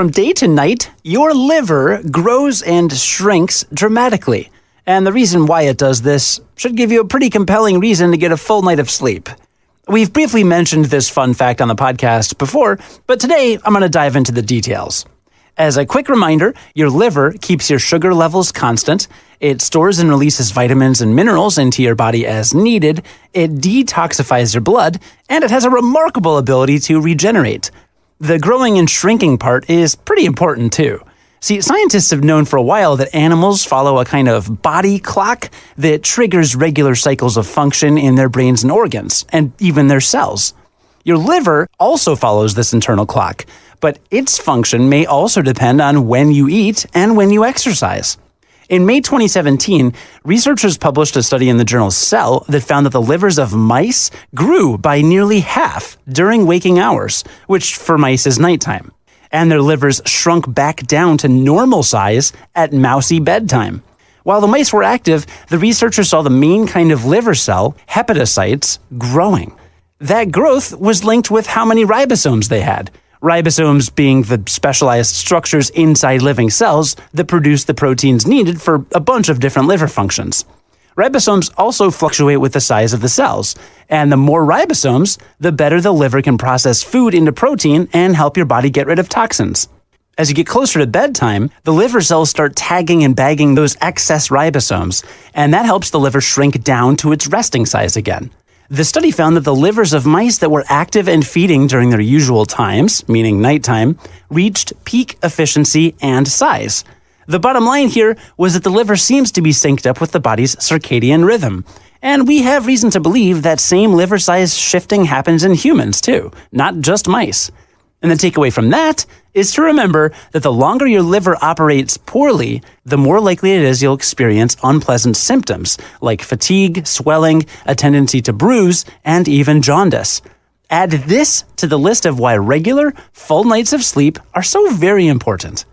From day to night, your liver grows and shrinks dramatically. And the reason why it does this should give you a pretty compelling reason to get a full night of sleep. We've briefly mentioned this fun fact on the podcast before, but today I'm going to dive into the details. As a quick reminder, your liver keeps your sugar levels constant, it stores and releases vitamins and minerals into your body as needed, it detoxifies your blood, and it has a remarkable ability to regenerate. The growing and shrinking part is pretty important too. See, scientists have known for a while that animals follow a kind of body clock that triggers regular cycles of function in their brains and organs, and even their cells. Your liver also follows this internal clock, but its function may also depend on when you eat and when you exercise. In May 2017, researchers published a study in the journal Cell that found that the livers of mice grew by nearly half during waking hours, which for mice is nighttime. And their livers shrunk back down to normal size at mousy bedtime. While the mice were active, the researchers saw the main kind of liver cell, hepatocytes, growing. That growth was linked with how many ribosomes they had. Ribosomes being the specialized structures inside living cells that produce the proteins needed for a bunch of different liver functions. Ribosomes also fluctuate with the size of the cells, and the more ribosomes, the better the liver can process food into protein and help your body get rid of toxins. As you get closer to bedtime, the liver cells start tagging and bagging those excess ribosomes, and that helps the liver shrink down to its resting size again. The study found that the livers of mice that were active and feeding during their usual times, meaning nighttime, reached peak efficiency and size. The bottom line here was that the liver seems to be synced up with the body's circadian rhythm. And we have reason to believe that same liver size shifting happens in humans too, not just mice. And the takeaway from that is to remember that the longer your liver operates poorly, the more likely it is you'll experience unpleasant symptoms like fatigue, swelling, a tendency to bruise, and even jaundice. Add this to the list of why regular, full nights of sleep are so very important.